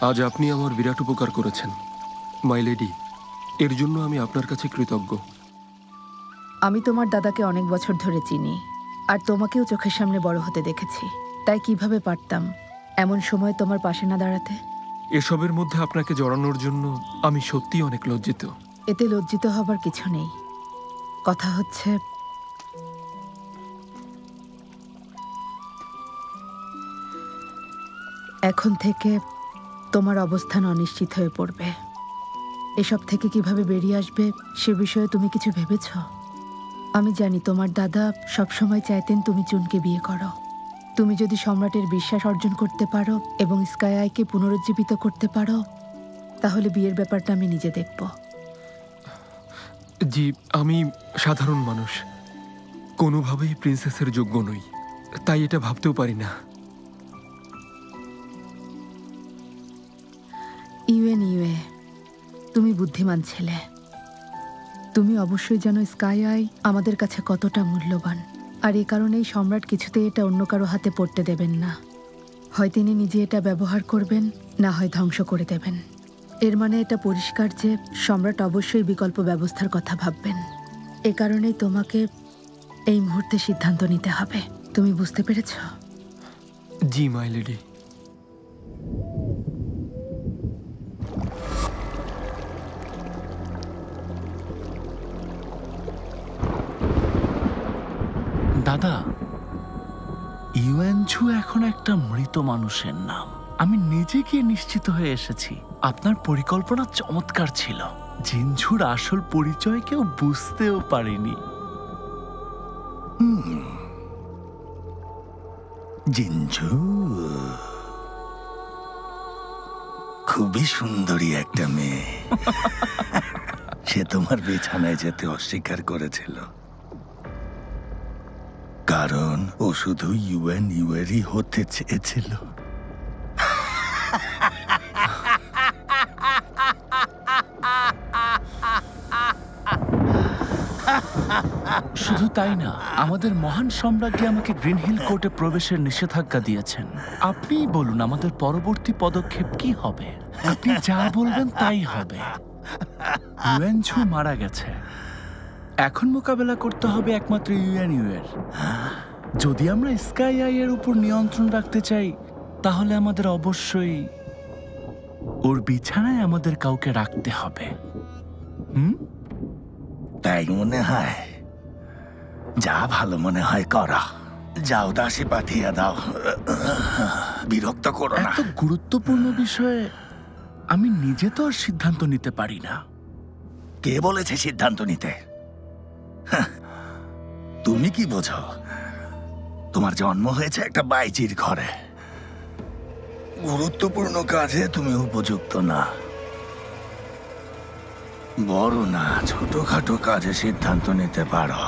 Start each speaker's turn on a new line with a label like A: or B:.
A: আজ আপনি আমার বিরাট উপকার করেছেন মাই লেডি। এর জন্য আমি আপনার কাছে কৃতজ্ঞ।
B: আমি তোমার দাদাকে অনেক বছর ধরে চিনি, আর তোমাকেও চোখের সামনে বড় হতে দেখেছি। তাই কিভাবে পারতাম এমন সময় তোমার পাশে না দাঁড়াতে?
A: এসবের মধ্যে আপনাকে জড়ানোর জন্য আমি সত্যিই অনেক লজ্জিত।
B: এতে লজ্জিত হবার কিছু নেই। কথা হচ্ছে, এখন থেকে তোমার অবস্থান অনিশ্চিত হয়ে পড়বে। এসব থেকে কিভাবে বেরিয়ে আসবে সে বিষয়ে তুমি কিছু ভেবেছ? আমি জানি তোমার দাদা সবসময় চাইতেন তুমি জুনকে বিয়ে করো। তুমি যদি সম্রাটের বিশ্বাস অর্জন করতে পারো এবং স্কাই আইকে পুনরুজ্জীবিত করতে পারো, তাহলে বিয়ের ব্যাপারটা আমি নিজে দেখব।
A: জি, আমি সাধারণ মানুষ, কোনোভাবেই প্রিন্সেসের যোগ্য নই, তাই এটা ভাবতেও পারি না।
B: ইউএ, তুমি বুদ্ধিমান ছেলে। তুমি অবশ্যই জানো স্কাই আই আমাদের কাছে কতটা মূল্যবান, আর এ কারণেই সম্রাট কিছুতেই এটা অন্য কারো হাতে পড়তে দেবেন না। হয় তিনি নিজে এটা ব্যবহার করবেন, না হয় ধ্বংস করে দেবেন। এর মানে এটা পরিষ্কার যে সম্রাট অবশ্যই বিকল্প ব্যবস্থার কথা ভাববেন। এ কারণেই তোমাকে এই মুহূর্তে সিদ্ধান্ত নিতে হবে। তুমি বুঝতে পেরেছ?
A: জি মাই লেডি।
C: দাদা, ইউএনঝু এখন একটা মৃত মানুষের নাম। আমি নিজে গিয়ে নিশ্চিত হয়ে এসেছি। আপনার পরিকল্পনা চমৎকার ছিল। জিনঝুর আসল পরিচয় কেউ বুঝতেও পারেনি।
D: জিনঝু খুবই সুন্দরী একটা মেয়ে। সে তোমার বিছানায় যেতে অস্বীকার করেছিল, কারণ ও শুধু ইউএনইউয়েরই হতে চেয়েছিল।
C: শুধু তাই না, আমাদের মহান সম্রাজ্ঞী আমাকে গ্রিন হিল কোর্টে প্রবেশের নিষেধাজ্ঞা দিয়েছেন। আপনিই বলুন আমাদের পরবর্তী পদক্ষেপ কি হবে? আপনি যা বলবেন তাই হবে। ইউএনঝু মারা গেছে, এখন মোকাবেলা করতে হবে একমাত্র ইউএনইউয়ের। যদি আমরা স্কাই আই এর উপর নিয়ন্ত্রণ রাখতে চাই, তাহলে আমাদের অবশ্যই ওর বিছানায় আমাদের কাউকে রাখতে হবে।
D: তাই মনে হয়? যা ভালো মনে হয় করা। যাও, দাসী পাঠিয়ে দাও। বিরক্ত করো না।
C: এত গুরুত্বপূর্ণ বিষয়ে আমি নিজে তো আর সিদ্ধান্ত নিতে পারি না।
D: কে বলেছে সিদ্ধান্ত নিতে? তুমি কি বোঝো? তোমার জন্ম হয়েছে একটা বাইজির ঘরে। গুরুত্বপূর্ণ কাজে তুমি উপযুক্ত না। বড় না ছোটখাটো কাজে সিদ্ধান্ত নিতে পারো।